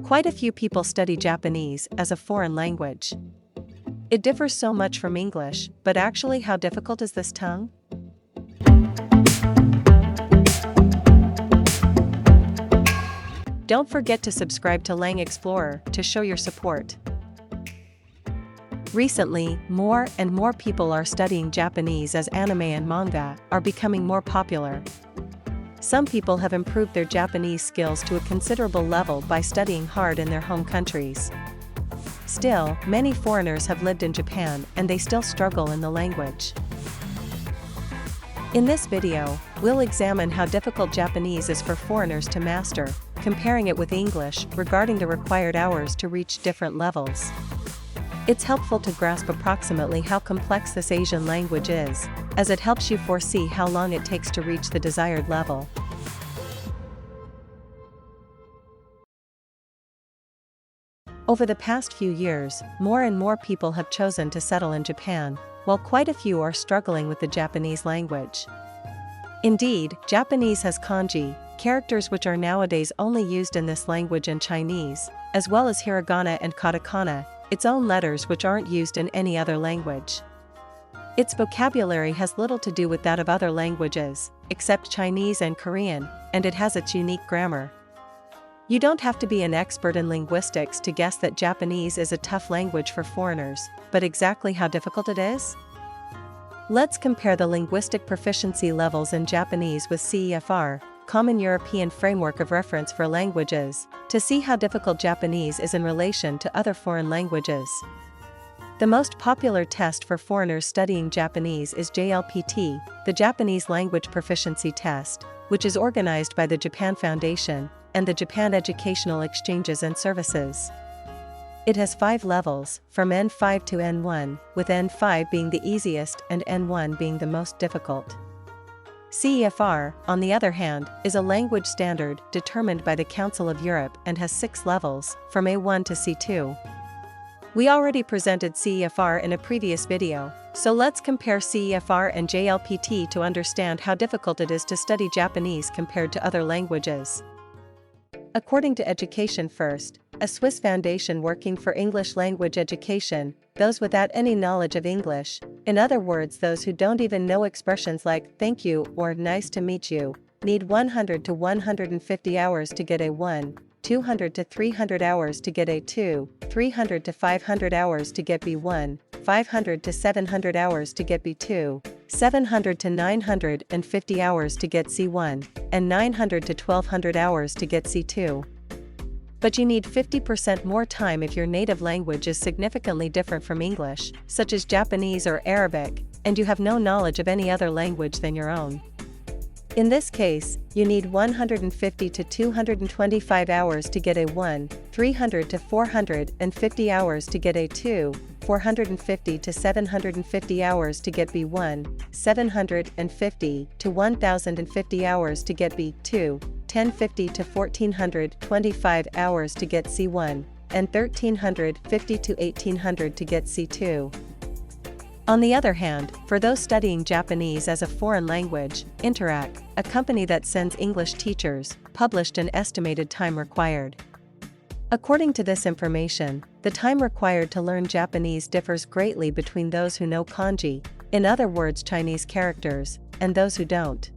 Quite a few people study Japanese as a foreign language. It differs so much from English, but actually how difficult is this tongue? Don't forget to subscribe to Lang Explorer to show your support. Recently, more and more people are studying Japanese as anime and manga are becoming more popular. Some people have improved their Japanese skills to a considerable level by studying hard in their home countries. Still, many foreigners have lived in Japan and they still struggle in the language. In this video, we'll examine how difficult Japanese is for foreigners to master, comparing it with English regarding the required hours to reach different levels. It's helpful to grasp approximately how complex this Asian language is, as it helps you foresee how long it takes to reach the desired level. Over the past few years, more and more people have chosen to settle in Japan, while quite a few are struggling with the Japanese language. Indeed, Japanese has kanji, characters which are nowadays only used in this language and Chinese, as well as hiragana and katakana, its own letters which aren't used in any other language. Its vocabulary has little to do with that of other languages, except Chinese and Korean, and it has its unique grammar. You don't have to be an expert in linguistics to guess that Japanese is a tough language for foreigners, but exactly how difficult it is? Let's compare the linguistic proficiency levels in Japanese with CFR, Common European Framework of Reference for Languages, to see how difficult Japanese is in relation to other foreign languages. The most popular test for foreigners studying Japanese is JLPT, the Japanese Language Proficiency Test, which is organized by the Japan Foundation and the Japan Educational Exchanges and Services. It has 5 levels, from N5 to N1, with N5 being the easiest and N1 being the most difficult. CFR, on the other hand, is a language standard determined by the Council of Europe and has 6 levels, from A1 to C2. We already presented CFR in a previous video, so let's compare CFR and JLPT to understand how difficult it is to study Japanese compared to other languages. According to Education First, a Swiss foundation working for English language education, those without any knowledge of English, in other words those who don't even know expressions like thank you or nice to meet you, need 100 to 150 hours to get A1, 200 to 300 hours to get A2, 300 to 500 hours to get B1, 500 to 700 hours to get B2, 700 to 950 hours to get C1, and 900 to 1200 hours to get C2. But you need 50% more time if your native language is significantly different from English, such as Japanese or Arabic, and you have no knowledge of any other language than your own. In this case, you need 150 to 225 hours to get A1, 300 to 450 hours to get A2, 450 to 750 hours to get B1, 750 to 1050 hours to get B2, 1050 to 1425 hours to get C1, and 1350 to 1800 to get C2. On the other hand, for those studying Japanese as a foreign language, Interac, a company that sends English teachers, published an estimated time required. According to this information, the time required to learn Japanese differs greatly between those who know kanji, in other words Chinese characters, and those who don't.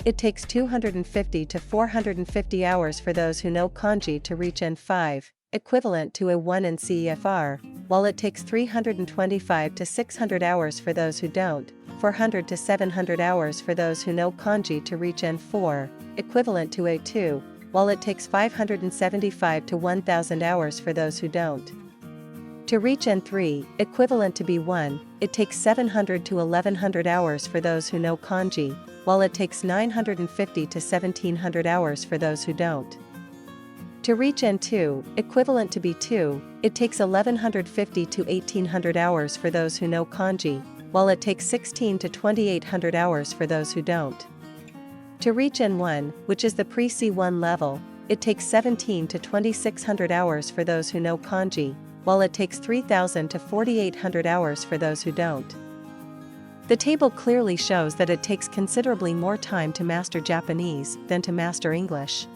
It takes 250 to 450 hours for those who know kanji to reach N5, equivalent to A1 in CFR, while it takes 325 to 600 hours for those who don't, 400 to 700 hours for those who know kanji to reach N4, equivalent to A2, while it takes 575 to 1000 hours for those who don't. To reach N3, equivalent to B1, it takes 700 to 1100 hours for those who know kanji, while it takes 950 to 1700 hours for those who don't. To reach N2, equivalent to B2, it takes 1150 to 1800 hours for those who know kanji, while it takes 16 to 2800 hours for those who don't. To reach N1, which is the pre-C1 level, it takes 17 to 2600 hours for those who know kanji, while it takes 3000 to 4800 hours for those who don't. The table clearly shows that it takes considerably more time to master Japanese than to master English.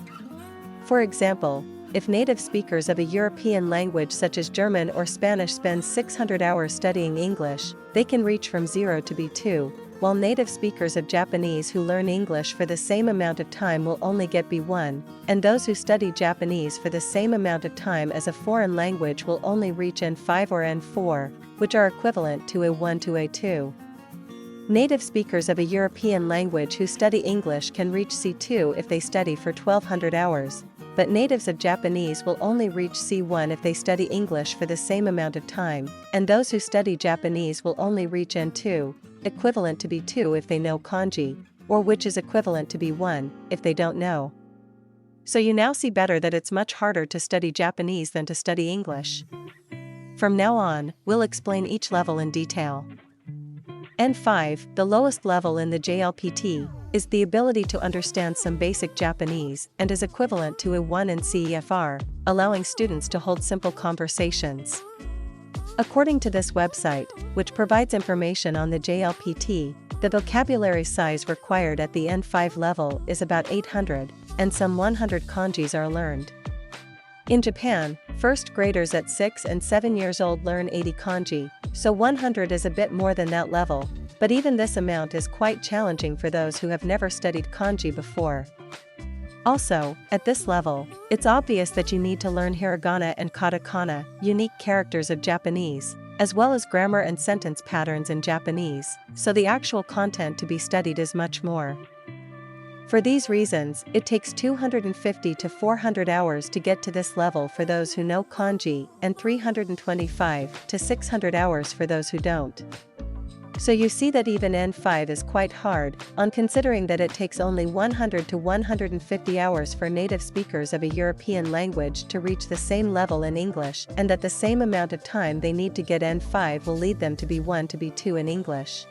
For example, if native speakers of a European language such as German or Spanish spend 600 hours studying English, they can reach from 0 to B2, while native speakers of Japanese who learn English for the same amount of time will only get B1, and those who study Japanese for the same amount of time as a foreign language will only reach N5 or N4, which are equivalent to A1 to A2. Native speakers of a European language who study English can reach C2 if they study for 1200 hours, but natives of Japanese will only reach C1 if they study English for the same amount of time, and those who study Japanese will only reach N2, equivalent to B2 if they know kanji, or which is equivalent to B1 if they don't know. So you now see better that it's much harder to study Japanese than to study English. From now on, we'll explain each level in detail. N5, the lowest level in the JLPT, is the ability to understand some basic Japanese and is equivalent to A1 in CFR, allowing students to hold simple conversations. According to this website, which provides information on the JLPT, the vocabulary size required at the N5 level is about 800, and some 100 kanjis are learned. In Japan, first graders at 6 and 7 years old learn 80 kanji, so 100 is a bit more than that level, but even this amount is quite challenging for those who have never studied kanji before. Also, at this level, it's obvious that you need to learn hiragana and katakana, unique characters of Japanese, as well as grammar and sentence patterns in Japanese, so the actual content to be studied is much more. For these reasons, it takes 250 to 400 hours to get to this level for those who know kanji, and 325 to 600 hours for those who don't. So you see that even N5 is quite hard, on considering that it takes only 100 to 150 hours for native speakers of a European language to reach the same level in English, and that the same amount of time they need to get N5 will lead them to B1 to B2 in English.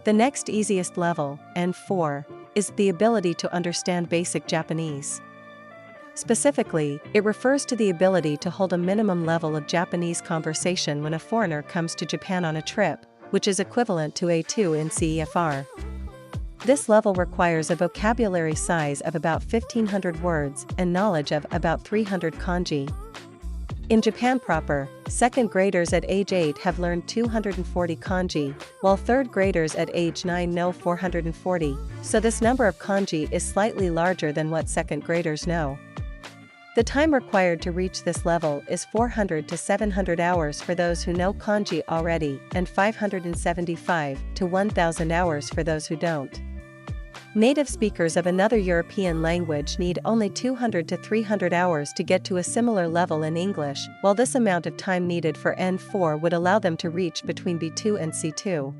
The next easiest level, N4, is the ability to understand basic Japanese. Specifically, it refers to the ability to hold a minimum level of Japanese conversation when a foreigner comes to Japan on a trip, which is equivalent to A2 in CFR. This level requires a vocabulary size of about 1500 words and knowledge of about 300 kanji. In Japan proper, second graders at age 8 have learned 240 kanji, while third graders at age 9 know 440, so this number of kanji is slightly larger than what second graders know. The time required to reach this level is 400 to 700 hours for those who know kanji already, and 575 to 1000 hours for those who don't. Native speakers of another European language need only 200 to 300 hours to get to a similar level in English, while this amount of time needed for N4 would allow them to reach between B2 and C2.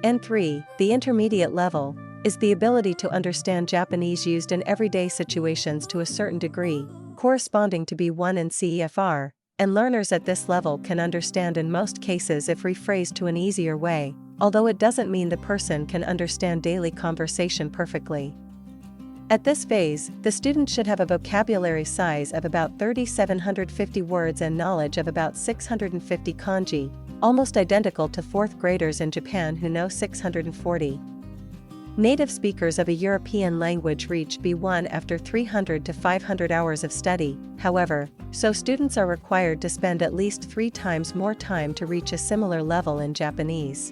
N3, the intermediate level, is the ability to understand Japanese used in everyday situations to a certain degree, corresponding to B1 in CFR, and learners at this level can understand in most cases if rephrased to an easier way, although it doesn't mean the person can understand daily conversation perfectly. At this phase, the student should have a vocabulary size of about 3,750 words and knowledge of about 650 kanji, almost identical to fourth graders in Japan who know 640. Native speakers of a European language reach B1 after 300 to 500 hours of study, however, so students are required to spend at least 3 times more time to reach a similar level in Japanese.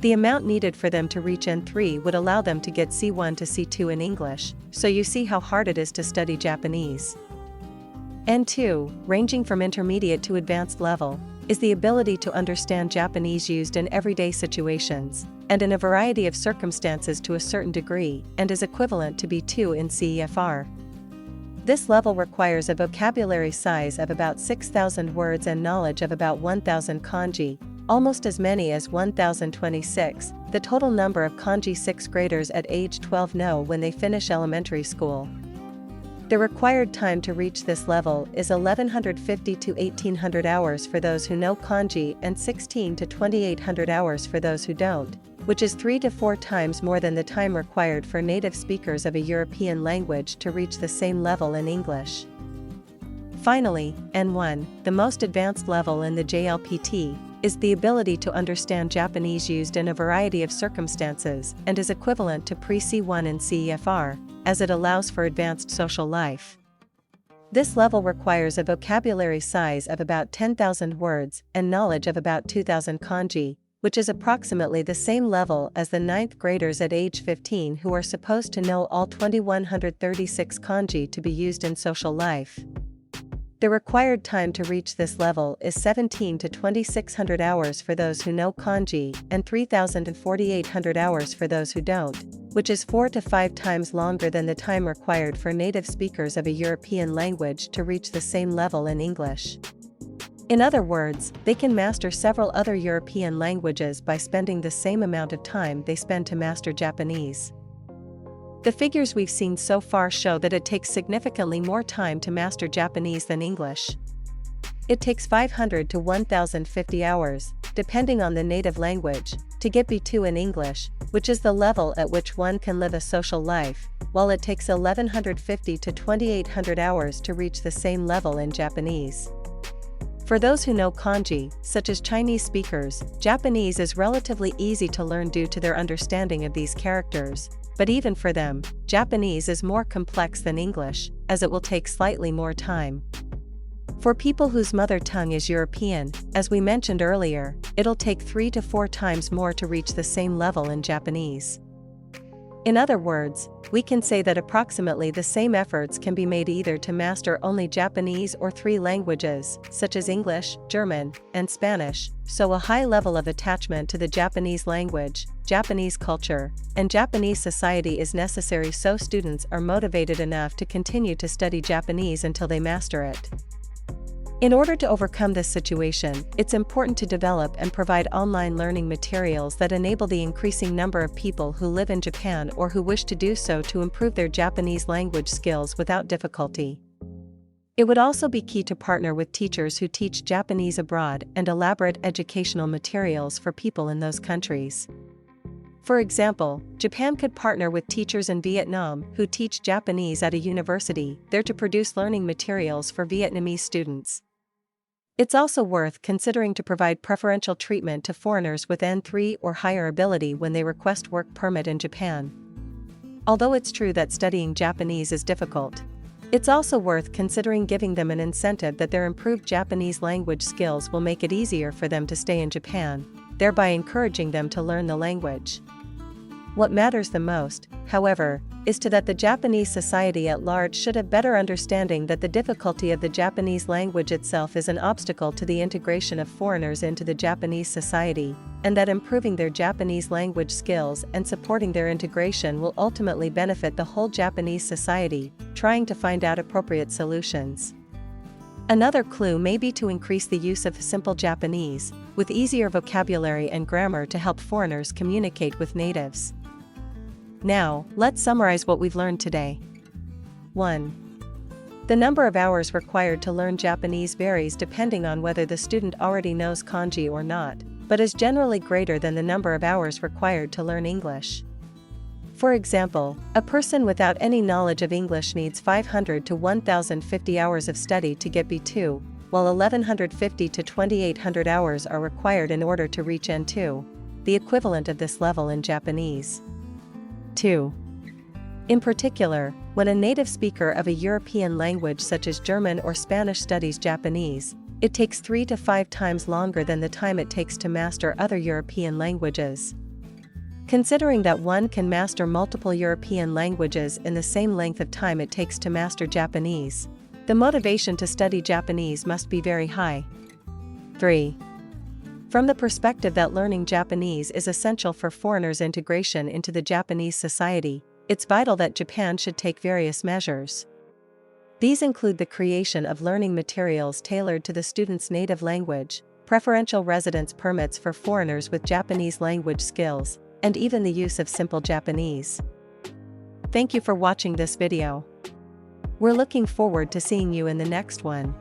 The amount needed for them to reach N3 would allow them to get C1 to C2 in English, so you see how hard it is to study Japanese. N2, ranging from intermediate to advanced level, is the ability to understand Japanese used in everyday situations, and in a variety of circumstances to a certain degree, and is equivalent to B2 in CFR. This level requires a vocabulary size of about 6,000 words and knowledge of about 1,000 kanji, almost as many as 1,026, the total number of kanji 6th graders at age 12 know when they finish elementary school. The required time to reach this level is 1,150 to 1,800 hours for those who know kanji and 16 to 2,800 hours for those who don't, which is 3 to 4 times more than the time required for native speakers of a European language to reach the same level in English. Finally, N1, the most advanced level in the JLPT, is the ability to understand Japanese used in a variety of circumstances and is equivalent to pre-C1 in CFR, as it allows for advanced social life. This level requires a vocabulary size of about 10,000 words and knowledge of about 2,000 kanji, which is approximately the same level as the 9th graders at age 15 who are supposed to know all 2,136 kanji to be used in social life. The required time to reach this level is 17 to 2,600 hours for those who know kanji and 3,000 to 4,800 hours for those who don't, which is 4 to 5 times longer than the time required for native speakers of a European language to reach the same level in English. In other words, they can master several other European languages by spending the same amount of time they spend to master Japanese. The figures we've seen so far show that it takes significantly more time to master Japanese than English. It takes 500 to 1,050 hours, depending on the native language, to get B2 in English, which is the level at which one can live a social life, while it takes 1,150 to 2,800 hours to reach the same level in Japanese. For those who know kanji, such as Chinese speakers, Japanese is relatively easy to learn due to their understanding of these characters, but even for them, Japanese is more complex than English, as it will take slightly more time. For people whose mother tongue is European, as we mentioned earlier, it'll take 3 to 4 times more to reach the same level in Japanese. In other words, we can say that approximately the same efforts can be made either to master only Japanese or 3 languages, such as English, German, and Spanish, so a high level of attachment to the Japanese language, Japanese culture, and Japanese society is necessary so students are motivated enough to continue to study Japanese until they master it. In order to overcome this situation, it's important to develop and provide online learning materials that enable the increasing number of people who live in Japan or who wish to do so to improve their Japanese language skills without difficulty. It would also be key to partner with teachers who teach Japanese abroad and elaborate educational materials for people in those countries. For example, Japan could partner with teachers in Vietnam who teach Japanese at a university there to produce learning materials for Vietnamese students. It's also worth considering to provide preferential treatment to foreigners with N3 or higher ability when they request work permit in Japan. Although it's true that studying Japanese is difficult, it's also worth considering giving them an incentive that their improved Japanese language skills will make it easier for them to stay in Japan, thereby encouraging them to learn the language. What matters the most, however, is that the Japanese society at large should have better understanding that the difficulty of the Japanese language itself is an obstacle to the integration of foreigners into the Japanese society, and that improving their Japanese language skills and supporting their integration will ultimately benefit the whole Japanese society, trying to find out appropriate solutions. Another clue may be to increase the use of simple Japanese, with easier vocabulary and grammar to help foreigners communicate with natives. Now, let's summarize what we've learned today. 1. The number of hours required to learn Japanese varies depending on whether the student already knows kanji or not, but is generally greater than the number of hours required to learn English. For example, a person without any knowledge of English needs 500 to 1,050 hours of study to get B2, while 1,150 to 2,800 hours are required in order to reach N2, the equivalent of this level in Japanese. 2. In particular, when a native speaker of a European language such as German or Spanish studies Japanese, it takes 3 to 5 times longer than the time it takes to master other European languages. Considering that one can master multiple European languages in the same length of time it takes to master Japanese, the motivation to study Japanese must be very high. 3. From the perspective that learning Japanese is essential for foreigners' integration into the Japanese society, it's vital that Japan should take various measures. These include the creation of learning materials tailored to the student's native language, preferential residence permits for foreigners with Japanese language skills, and even the use of simple Japanese. Thank you for watching this video. We're looking forward to seeing you in the next one.